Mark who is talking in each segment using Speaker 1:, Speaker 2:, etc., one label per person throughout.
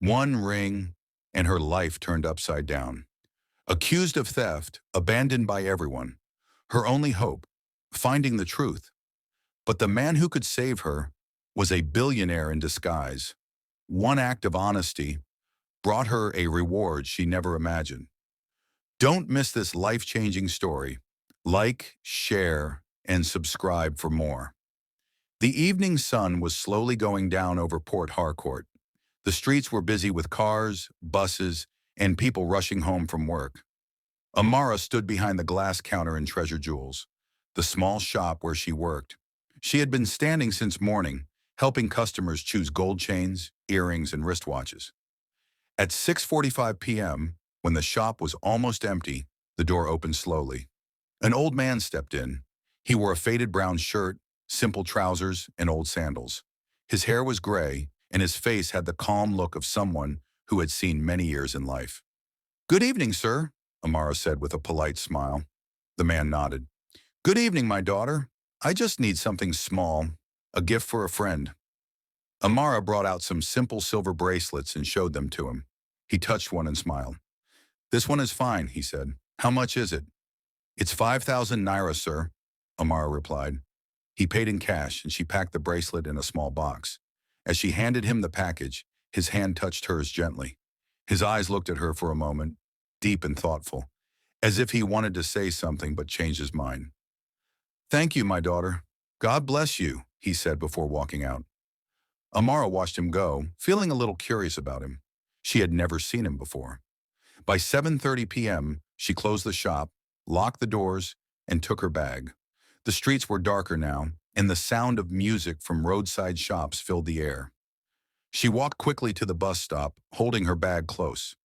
Speaker 1: One ring, and her life turned upside down. Accused of theft, abandoned by everyone. Her only hope, finding the truth. But the man who could save her was a billionaire in disguise. One act of honesty brought her a reward she never imagined. Don't miss this life-changing story. Like, share, and subscribe for more. The evening sun was slowly going down over Port Harcourt. The streets were busy with cars, buses, and people rushing home from work. Amara stood behind the glass counter in Treasure Jewels, the small shop where she worked. She had been standing since morning, helping customers choose gold chains, earrings, and wristwatches. At 6:45 p.m., when the shop was almost empty, the door opened slowly. An old man stepped in. He wore a faded brown shirt, simple trousers, and old sandals. His hair was gray, and his face had the calm look of someone who had seen many years in life. "Good evening, sir," Amara said with a polite smile. The man nodded. "Good evening, my daughter. I just need something small, a gift for a friend." Amara brought out some simple silver bracelets and showed them to him. He touched one and smiled. "This one is fine," he said. "How much is it?" "It's 5,000 naira, sir," Amara replied. He paid in cash, and she packed the bracelet in a small box. As she handed him the package, his hand touched hers gently. His eyes looked at her for a moment, deep and thoughtful, as if he wanted to say something but changed his mind. "Thank you, my daughter. God bless you," he said before walking out. Amara watched him go, feeling a little curious about him. She had never seen him before. By 7:30 p.m., she closed the shop, locked the doors, and took her bag. The streets were darker now, and the sound of music from roadside shops filled the air. She walked quickly to the bus stop, holding her bag close.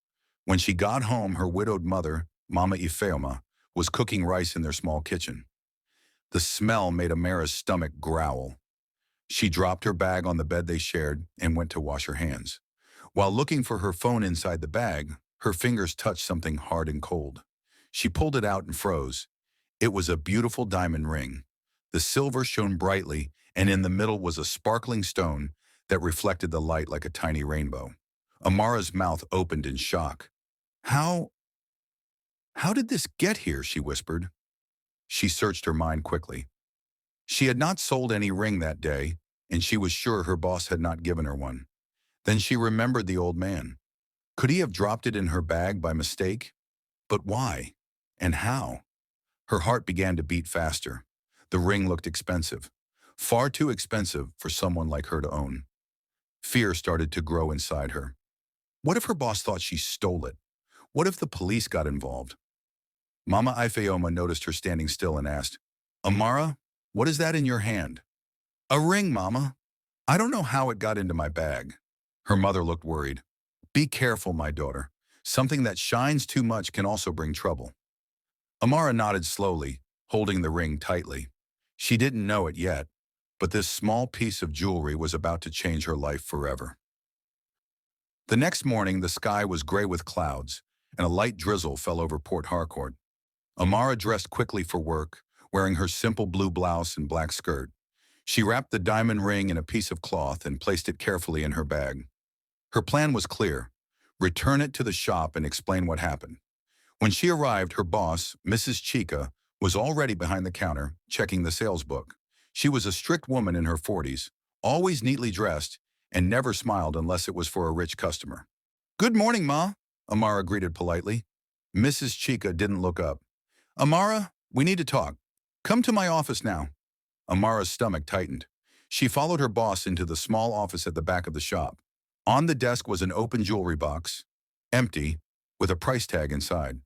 Speaker 1: When she got home, her widowed mother, Mama Ifeoma, was cooking rice in their small kitchen. The smell made Amara's stomach growl. She dropped her bag on the bed they shared and went to wash her hands. While looking for her phone inside the bag, her fingers touched something hard and cold. She pulled it out and froze. It was a beautiful diamond ring. The silver shone brightly, and in the middle was a sparkling stone that reflected the light like a tiny rainbow. Amara's mouth opened in shock. How did this get here?" she whispered. She searched her mind quickly. She had not sold any ring that day, and she was sure her boss had not given her one. Then she remembered the old man. Could he have dropped it in her bag by mistake? But why? And how? Her heart began to beat faster. The ring looked expensive. Far too expensive for someone like her to own. Fear started to grow inside her. What if her boss thought she stole it? What if the police got involved? Mama Ifeoma noticed her standing still and asked, "Amara, what is that in your hand?" "A ring, Mama. I don't know how it got into my bag." Her mother looked worried. "Be careful, my daughter. Something that shines too much can also bring trouble." Amara nodded slowly, holding the ring tightly. She didn't know it yet, but this small piece of jewelry was about to change her life forever. The next morning, the sky was gray with clouds, and a light drizzle fell over Port Harcourt. Amara dressed quickly for work, wearing her simple blue blouse and black skirt. She wrapped the diamond ring in a piece of cloth and placed it carefully in her bag. Her plan was clear: return it to the shop and explain what happened. When she arrived, her boss, Mrs. Chica, was already behind the counter, checking the sales book. She was a strict woman in her 40s, always neatly dressed, and never smiled unless it was for a rich customer. "Good morning, Ma," Amara greeted politely. Mrs. Chica didn't look up. "Amara, we need to talk. Come to my office now." Amara's stomach tightened. She followed her boss into the small office at the back of the shop. On the desk was an open jewelry box, empty, with a price tag inside.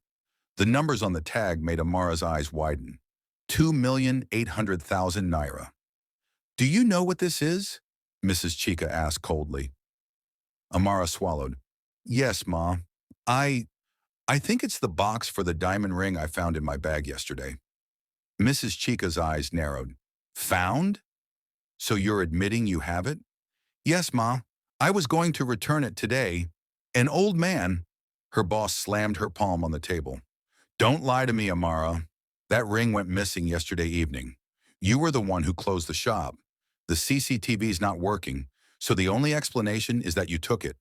Speaker 1: The numbers on the tag made Amara's eyes widen. 2,800,000 naira. "Do you know what this is?" Mrs. Chica asked coldly. Amara swallowed. "Yes, Ma. I think it's the box for the diamond ring I found in my bag yesterday." Mrs. Chica's eyes narrowed. "Found? So you're admitting you have it?" "Yes, Ma. I was going to return it today. An old man—" Her boss slammed her palm on the table. "Don't lie to me, Amara. That ring went missing yesterday evening. You were the one who closed the shop. The CCTV's not working, so the only explanation is that you took it."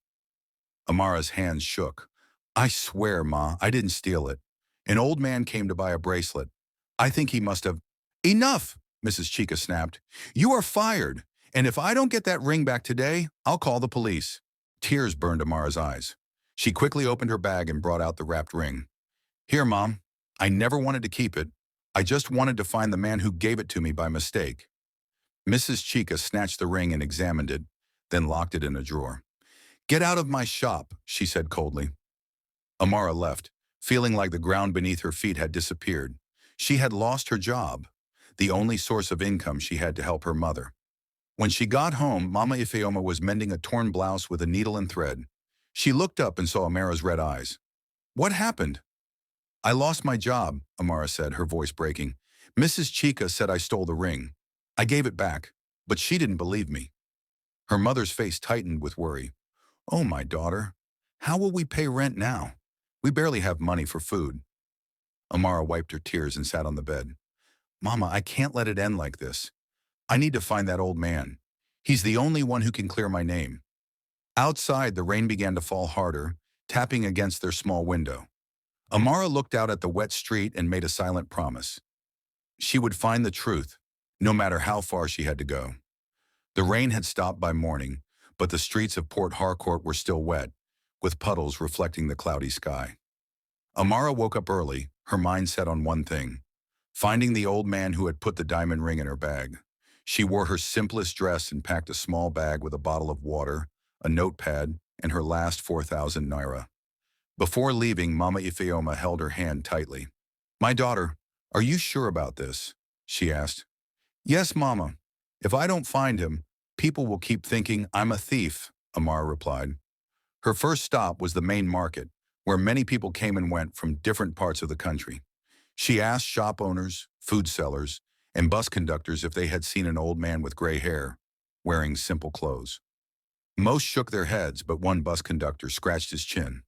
Speaker 1: Amara's hands shook. I swear, Ma, I didn't steal it. An old man came to buy a bracelet. I think he must have. Enough, Mrs. Chica snapped. You are fired, and if I don't get that ring back today, I'll call the police. Tears burned Amara's eyes. She quickly opened her bag and brought out the wrapped ring. Here, Mom. I never wanted to keep it. I just wanted to find the man who gave it to me by mistake. Mrs. Chica snatched the ring and examined it, then locked it in a drawer. Get out of my shop, she said coldly. Amara left, feeling like the ground beneath her feet had disappeared. She had lost her job, the only source of income she had to help her mother. When she got home, Mama Ifeoma was mending a torn blouse with a needle and thread. She looked up and saw Amara's red eyes. What happened? I lost my job, Amara said, her voice breaking. Mrs. Chica said I stole the ring. I gave it back, but she didn't believe me. Her mother's face tightened with worry. Oh, my daughter, how will we pay rent now? We barely have money for food. Amara wiped her tears and sat on the bed. Mama, I can't let it end like this. I need to find that old man. He's the only one who can clear my name. Outside, the rain began to fall harder, tapping against their small window. Amara looked out at the wet street and made a silent promise. She would find the truth, no matter how far she had to go. The rain had stopped by morning, but the streets of Port Harcourt were still wet, with puddles reflecting the cloudy sky. Amara woke up early, her mind set on one thing: finding the old man who had put the diamond ring in her bag. She wore her simplest dress and packed a small bag with a bottle of water, a notepad, and her last 4,000 naira. Before leaving, Mama Ifeoma held her hand tightly. My daughter, are you sure about this? She asked. Yes, Mama. If I don't find him, people will keep thinking I'm a thief, Amara replied. Her first stop was the main market, where many people came and went from different parts of the country. She asked shop owners, food sellers, and bus conductors if they had seen an old man with gray hair, wearing simple clothes. Most shook their heads, but one bus conductor scratched his chin.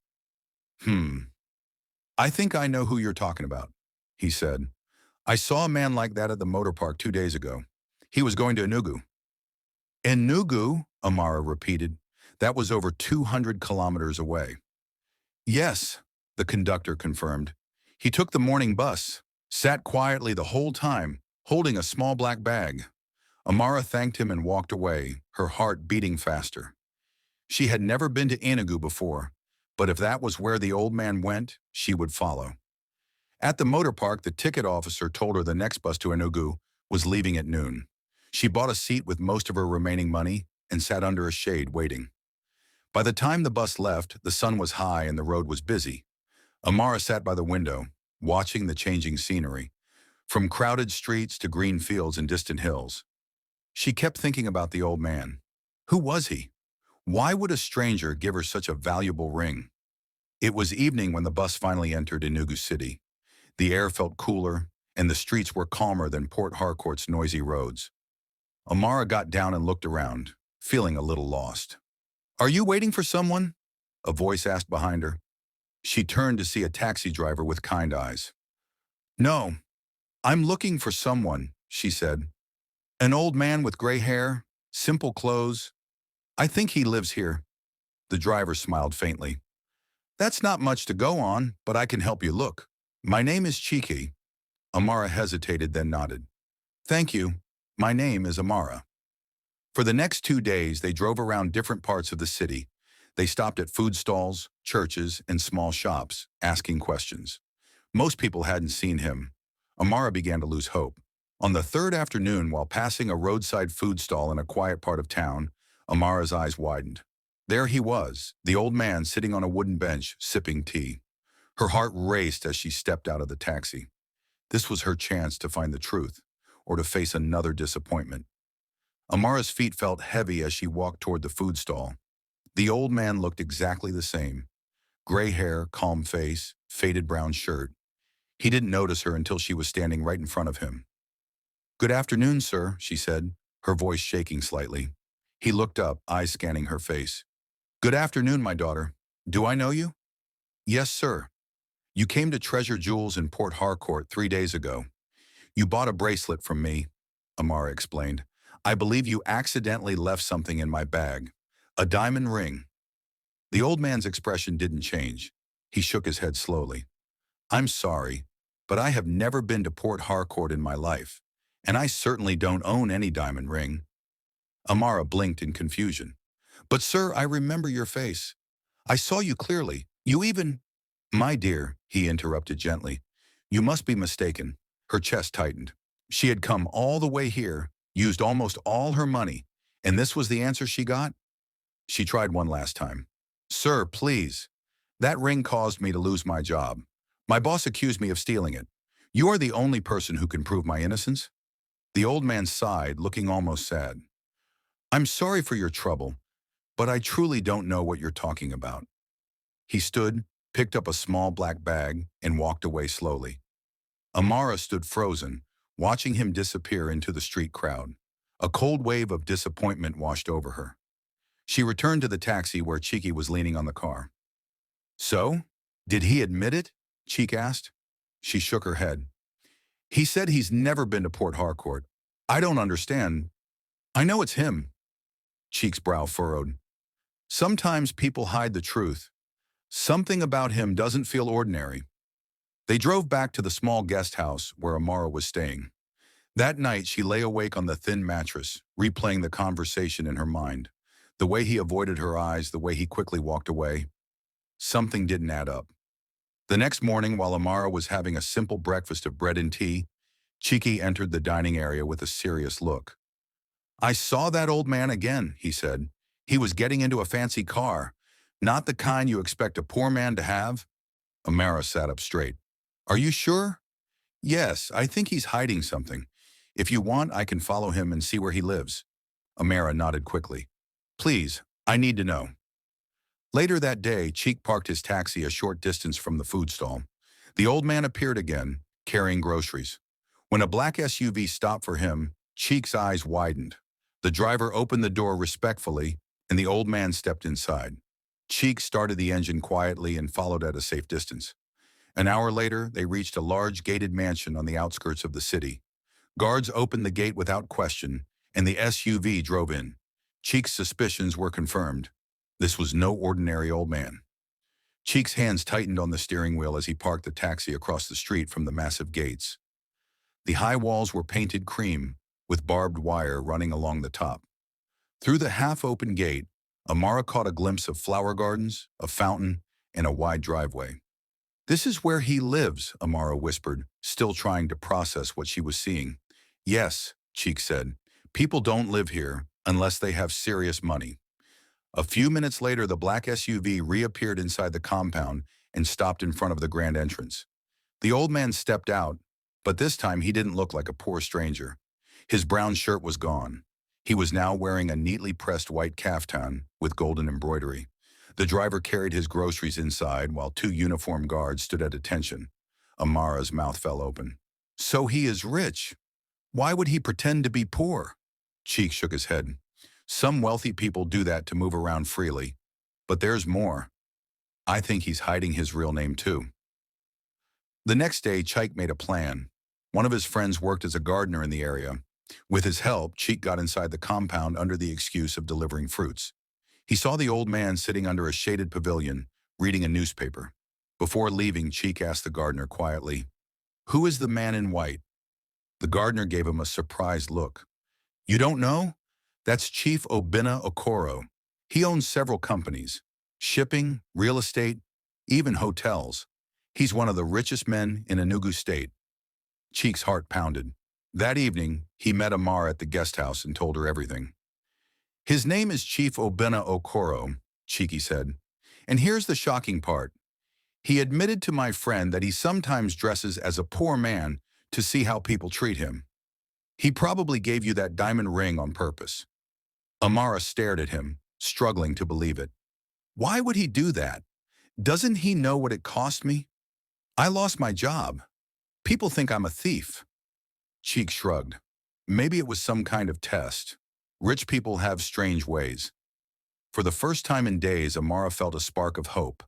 Speaker 1: I think I know who you're talking about, he said. I saw a man like that at the motor park 2 days ago. He was going to Enugu. Enugu, Amara repeated. That was over 200 kilometers away. Yes, the conductor confirmed. He took the morning bus, sat quietly the whole time, holding a small black bag. Amara thanked him and walked away, her heart beating faster. She had never been to Enugu before, but if that was where the old man went, she would follow. At the motor park, the ticket officer told her the next bus to Enugu was leaving at noon. She bought a seat with most of her remaining money and sat under a shade waiting. By the time the bus left, the sun was high and the road was busy. Amara sat by the window, watching the changing scenery, from crowded streets to green fields and distant hills. She kept thinking about the old man. Who was he? Why would a stranger give her such a valuable ring? It was evening when the bus finally entered Enugu City. The air felt cooler, and the streets were calmer than Port Harcourt's noisy roads. Amara got down and looked around, feeling a little lost. Are you waiting for someone? A voice asked behind her. She turned to see a taxi driver with kind eyes. No, I'm looking for someone, she said. An old man with gray hair, simple clothes. I think he lives here. The driver smiled faintly. That's not much to go on, but I can help you look. My name is Chiki. Amara hesitated, then nodded. Thank you. My name is Amara. For the next 2 days, they drove around different parts of the city. They stopped at food stalls, churches, and small shops, asking questions. Most people hadn't seen him. Amara began to lose hope. On the third afternoon, while passing a roadside food stall in a quiet part of town, Amara's eyes widened. There he was, the old man sitting on a wooden bench, sipping tea. Her heart raced as she stepped out of the taxi. This was her chance to find the truth, or to face another disappointment. Amara's feet felt heavy as she walked toward the food stall. The old man looked exactly the same. Gray hair, calm face, faded brown shirt. He didn't notice her until she was standing right in front of him. Good afternoon, sir, she said, her voice shaking slightly. He looked up, eyes scanning her face. Good afternoon, my daughter. Do I know you? Yes, sir. You came to Treasure Jewels in Port Harcourt 3 days ago. You bought a bracelet from me, Amara explained. I believe you accidentally left something in my bag. A diamond ring. The old man's expression didn't change. He shook his head slowly. I'm sorry, but I have never been to Port Harcourt in my life, and I certainly don't own any diamond ring. Amara blinked in confusion. But sir, I remember your face. I saw you clearly. You even— My dear, he interrupted gently, you must be mistaken. Her chest tightened. She had come all the way here, used almost all her money, and this was the answer she got? She tried one last time. Sir, please. That ring caused me to lose my job. My boss accused me of stealing it. You are the only person who can prove my innocence. The old man sighed, looking almost sad. I'm sorry for your trouble, but I truly don't know what you're talking about. He stood, picked up a small black bag, and walked away slowly. Amara stood frozen, watching him disappear into the street crowd. A cold wave of disappointment washed over her. She returned to the taxi where Cheeky was leaning on the car. So? Did he admit it? Cheek asked. She shook her head. He said he's never been to Port Harcourt. I don't understand. I know it's him. Cheek's brow furrowed. Sometimes people hide the truth. Something about him doesn't feel ordinary. They drove back to the small guest house where Amara was staying. That night, she lay awake on the thin mattress, replaying the conversation in her mind. The way he avoided her eyes, the way he quickly walked away. Something didn't add up. The next morning, while Amara was having a simple breakfast of bread and tea, Cheeky entered the dining area with a serious look. I saw that old man again, he said. He was getting into a fancy car, not the kind you expect a poor man to have. Amara sat up straight. Are you sure? Yes, I think he's hiding something. If you want, I can follow him and see where he lives. Amara nodded quickly. Please, I need to know. Later that day, Cheek parked his taxi a short distance from the food stall. The old man appeared again, carrying groceries. When a black SUV stopped for him, Cheek's eyes widened. The driver opened the door respectfully, and the old man stepped inside. Cheek started the engine quietly and followed at a safe distance. An hour later, they reached a large gated mansion on the outskirts of the city. Guards opened the gate without question, and the SUV drove in. Cheek's suspicions were confirmed. This was no ordinary old man. Cheek's hands tightened on the steering wheel as he parked the taxi across the street from the massive gates. The high walls were painted cream, with barbed wire running along the top. Through the half-open gate, Amara caught a glimpse of flower gardens, a fountain, and a wide driveway. This is where he lives, Amara whispered, still trying to process what she was seeing. Yes, Cheek said. People don't live here unless they have serious money. A few minutes later, the black SUV reappeared inside the compound and stopped in front of the grand entrance. The old man stepped out, but this time he didn't look like a poor stranger. His brown shirt was gone. He was now wearing a neatly pressed white caftan with golden embroidery. The driver carried his groceries inside while two uniformed guards stood at attention. Amara's mouth fell open. So he is rich. Why would he pretend to be poor? Cheek shook his head. Some wealthy people do that to move around freely. But there's more. I think he's hiding his real name too. The next day, Cheek made a plan. One of his friends worked as a gardener in the area. With his help, Cheek got inside the compound under the excuse of delivering fruits. He saw the old man sitting under a shaded pavilion, reading a newspaper. Before leaving, Cheek asked the gardener quietly, Who is the man in white? The gardener gave him a surprised look. You don't know? That's Chief Obinna Okoro. He owns several companies, shipping, real estate, even hotels. He's one of the richest men in Enugu State. Cheek's heart pounded. That evening, he met Amara at the guest house and told her everything. His name is Chief Obinna Okoro, Cheeky said. And here's the shocking part. He admitted to my friend that he sometimes dresses as a poor man to see how people treat him. He probably gave you that diamond ring on purpose. Amara stared at him, struggling to believe it. Why would he do that? Doesn't he know what it cost me? I lost my job. People think I'm a thief. Cheek shrugged. Maybe it was some kind of test. Rich people have strange ways. For the first time in days, Amara felt a spark of hope.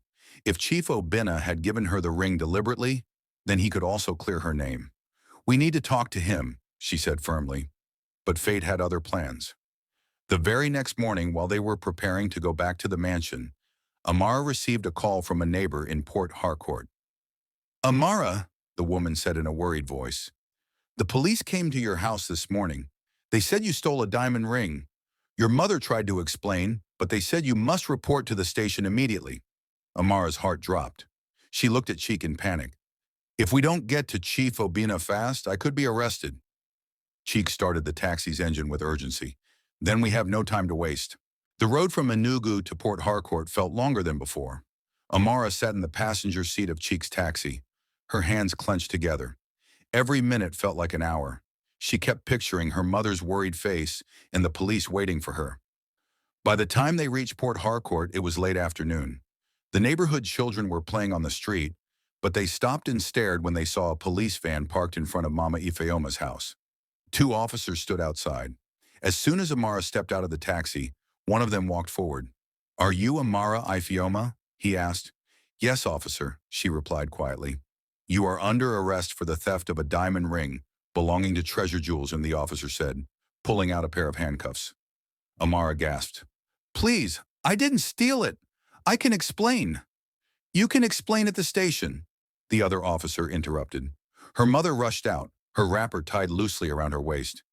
Speaker 1: If Chief Obinna had given her the ring deliberately, then he could also clear her name. We need to talk to him, she said firmly. But fate had other plans. The very next morning, while they were preparing to go back to the mansion, Amara received a call from a neighbor in Port Harcourt. Amara, the woman said in a worried voice, the police came to your house this morning. They said you stole a diamond ring. Your mother tried to explain, but they said you must report to the station immediately. Amara's heart dropped. She looked at Cheek in panic. If we don't get to Chief Obina fast, I could be arrested. Cheek started the taxi's engine with urgency. Then we have no time to waste. The road from Enugu to Port Harcourt felt longer than before. Amara sat in the passenger seat of Cheek's taxi, her hands clenched together. Every minute felt like an hour. She kept picturing her mother's worried face and the police waiting for her. By the time they reached Port Harcourt, it was late afternoon. The neighborhood children were playing on the street, but they stopped and stared when they saw a police van parked in front of Mama Ifeoma's house. Two officers stood outside. As soon as Amara stepped out of the taxi, one of them walked forward. Are you Amara Ifeoma? He asked. Yes, officer, she replied quietly. You are under arrest for the theft of a diamond ring belonging to Treasure Jewels, the officer said, pulling out a pair of handcuffs. Amara gasped. Please, I didn't steal it. I can explain. You can explain at the station, the other officer interrupted. Her mother rushed out, her wrapper tied loosely around her waist.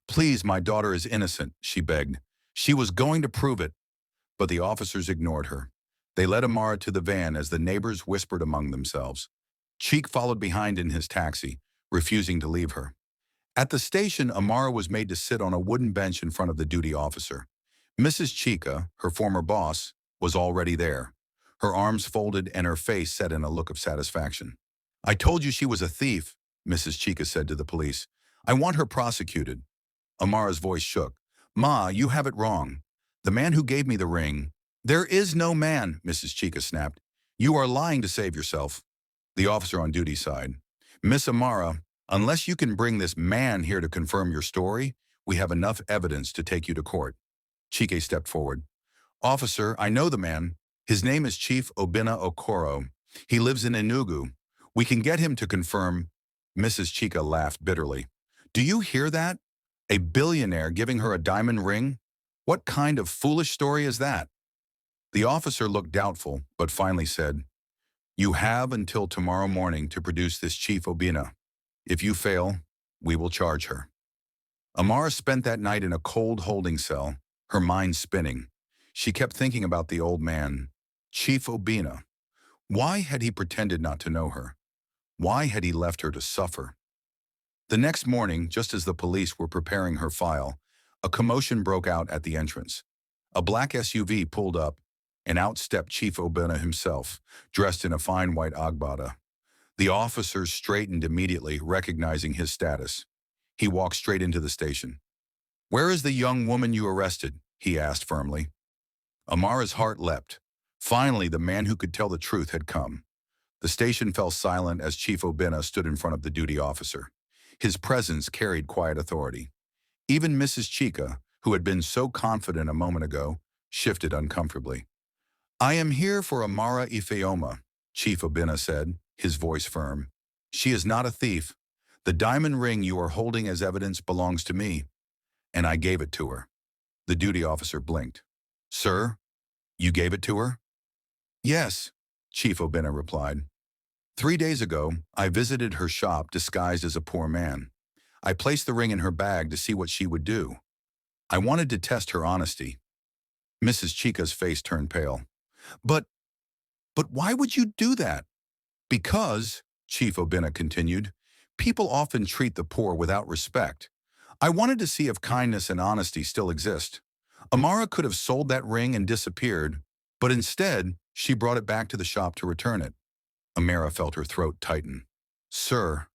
Speaker 1: Please, my daughter is innocent, she begged. She was going to prove it. But the officers ignored her. They led Amara to the van as the neighbors whispered among themselves. Cheek followed behind in his taxi, refusing to leave her. At the station, Amara was made to sit on a wooden bench in front of the duty officer. Mrs. Chica, her former boss, was already there, her arms folded and her face set in a look of satisfaction. I told you she was a thief, Mrs. Chica said to the police. I want her prosecuted. Amara's voice shook. Ma, you have it wrong. The man who gave me the ring. There is no man, Mrs. Chica snapped. You are lying to save yourself. The officer on duty sighed. Miss Amara, unless you can bring this man here to confirm your story, we have enough evidence to take you to court. Chike stepped forward. Officer, I know the man. His name is Chief Obina Okoro. He lives in Enugu. We can get him to confirm. Mrs. Chica laughed bitterly. Do you hear that? A billionaire giving her a diamond ring? What kind of foolish story is that? The officer looked doubtful, but finally said, You have until tomorrow morning to produce this Chief Obina. If you fail, we will charge her. Amara spent that night in a cold holding cell, her mind spinning. She kept thinking about the old man, Chief Obina. Why had he pretended not to know her? Why had he left her to suffer? The next morning, just as the police were preparing her file, a commotion broke out at the entrance. A black SUV pulled up, and out stepped Chief Obina himself, dressed in a fine white agbada. The officers straightened immediately, recognizing his status. He walked straight into the station. Where is the young woman you arrested? He asked firmly. Amara's heart leapt. Finally, the man who could tell the truth had come. The station fell silent as Chief Obina stood in front of the duty officer. His presence carried quiet authority. Even Mrs. Chica, who had been so confident a moment ago, shifted uncomfortably. I am here for Amara Ifeoma, Chief Obina said, his voice firm. She is not a thief. The diamond ring you are holding as evidence belongs to me, and I gave it to her. The duty officer blinked. Sir, you gave it to her? Yes, Chief Obina replied. 3 days ago, I visited her shop disguised as a poor man. I placed the ring in her bag to see what she would do. I wanted to test her honesty. Mrs. Chica's face turned pale. But why would you do that? Because, Chief Obina continued, people often treat the poor without respect. I wanted to see if kindness and honesty still exist. Amara could have sold that ring and disappeared, but instead, she brought it back to the shop to return it. Amara felt her throat tighten. Sir,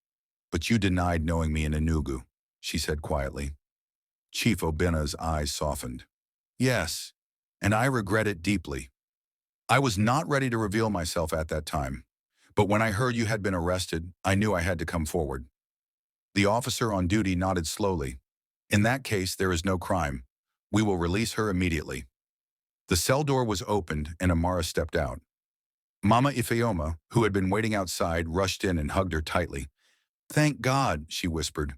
Speaker 1: but you denied knowing me in Enugu, she said quietly. Chief Obina's eyes softened. Yes, and I regret it deeply. I was not ready to reveal myself at that time, but when I heard you had been arrested, I knew I had to come forward. The officer on duty nodded slowly. In that case, there is no crime. We will release her immediately. The cell door was opened and Amara stepped out. Mama Ifeoma, who had been waiting outside, rushed in and hugged her tightly. Thank God, she whispered.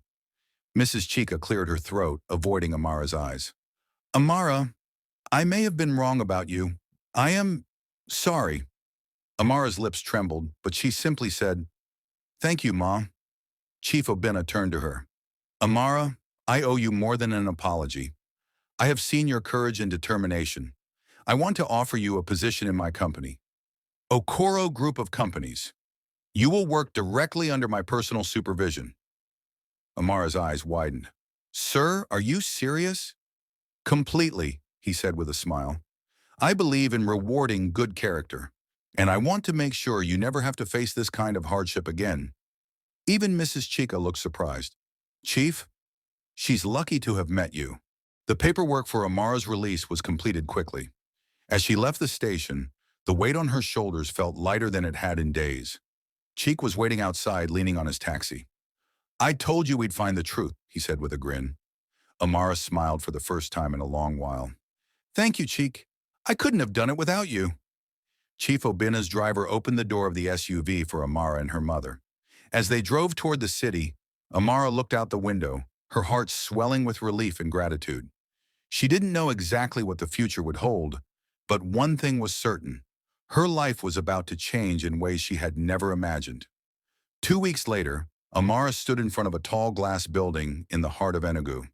Speaker 1: Mrs. Chica cleared her throat, avoiding Amara's eyes. Amara, I may have been wrong about you. I am Sorry. Amara's lips trembled, but she simply said, Thank you, Ma. Chief Obina turned to her. Amara, I owe you more than an apology. I have seen your courage and determination. I want to offer you a position in my company. Okoro Group of Companies. You will work directly under my personal supervision. Amara's eyes widened. Sir, are you serious? Completely, he said with a smile. I believe in rewarding good character, and I want to make sure you never have to face this kind of hardship again. Even Mrs. Chica looked surprised. Chief, she's lucky to have met you. The paperwork for Amara's release was completed quickly. As she left the station, the weight on her shoulders felt lighter than it had in days. Cheek was waiting outside, leaning on his taxi. I told you we'd find the truth, he said with a grin. Amara smiled for the first time in a long while. Thank you, Cheek. I couldn't have done it without you. Chief Obina's driver opened the door of the SUV for Amara and her mother. As they drove toward the city, Amara looked out the window, her heart swelling with relief and gratitude. She didn't know exactly what the future would hold, but one thing was certain. Her life was about to change in ways she had never imagined. 2 weeks later, Amara stood in front of a tall glass building in the heart of Enugu.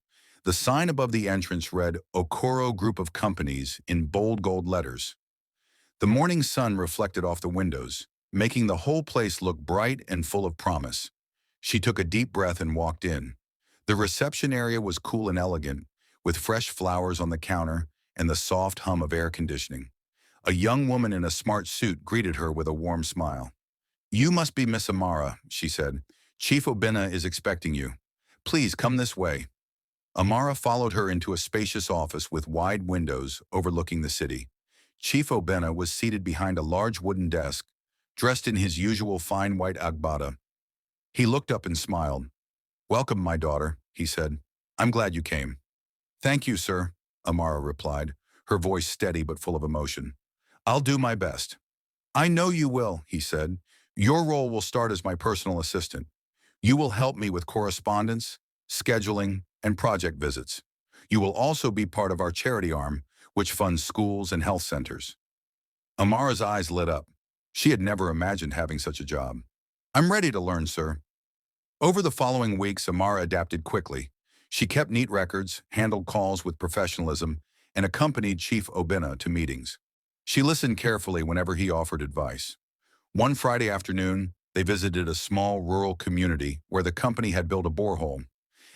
Speaker 1: The sign above the entrance read Okoro Group of Companies in bold gold letters. The morning sun reflected off the windows, making the whole place look bright and full of promise. She took a deep breath and walked in. The reception area was cool and elegant, with fresh flowers on the counter and the soft hum of air conditioning. A young woman in a smart suit greeted her with a warm smile. You must be Miss Amara, she said. Chief Obina is expecting you. Please come this way. Amara followed her into a spacious office with wide windows overlooking the city. Chief Obina was seated behind a large wooden desk, dressed in his usual fine white agbada. He looked up and smiled. Welcome, my daughter, he said. I'm glad you came. Thank you, sir, Amara replied, her voice steady but full of emotion. I'll do my best. I know you will, he said. Your role will start as my personal assistant. You will help me with correspondence, scheduling, and project visits. You will also be part of our charity arm, which funds schools and health centers. Amara's eyes lit up. She had never imagined having such a job. I'm ready to learn, sir. Over the following weeks, Amara adapted quickly. She kept neat records, handled calls with professionalism, and accompanied Chief Obina to meetings. She listened carefully whenever he offered advice. One Friday afternoon, they visited a small rural community where the company had built a borehole.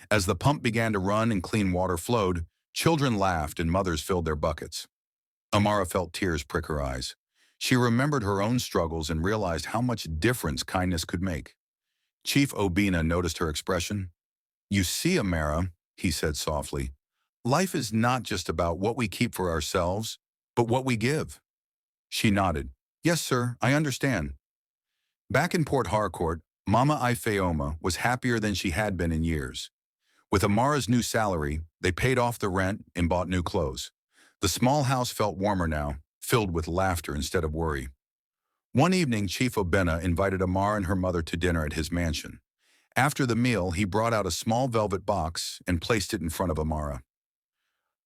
Speaker 1: As the pump began to run and clean water flowed, children laughed and mothers filled their buckets. Amara felt tears prick her eyes. She remembered her own struggles and realized how much difference kindness could make. Chief Obina noticed her expression. You see, Amara, he said softly, life is not just about what we keep for ourselves, but what we give. She nodded. Yes, sir, I understand. Back in Port Harcourt, Mama Ifeoma was happier than she had been in years. With Amara's new salary, they paid off the rent and bought new clothes. The small house felt warmer now, filled with laughter instead of worry. One evening, Chief Obina invited Amara and her mother to dinner at his mansion. After the meal, he brought out a small velvet box and placed it in front of Amara.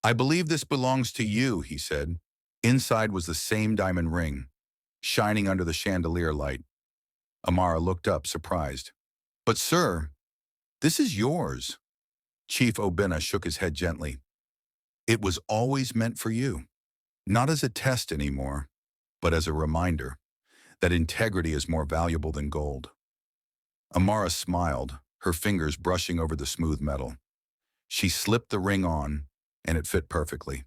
Speaker 1: I believe this belongs to you, he said. Inside was the same diamond ring, shining under the chandelier light. Amara looked up, surprised. But sir, this is yours. Chief Obina shook his head gently. It was always meant for you, not as a test anymore, but as a reminder that integrity is more valuable than gold. Amara smiled, her fingers brushing over the smooth metal. She slipped the ring on, and it fit perfectly.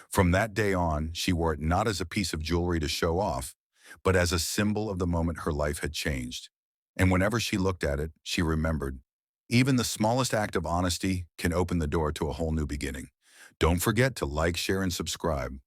Speaker 1: From that day on, she wore it not as a piece of jewelry to show off, but as a symbol of the moment her life had changed. And whenever she looked at it, she remembered, even the smallest act of honesty can open the door to a whole new beginning. Don't forget to like, share, and subscribe.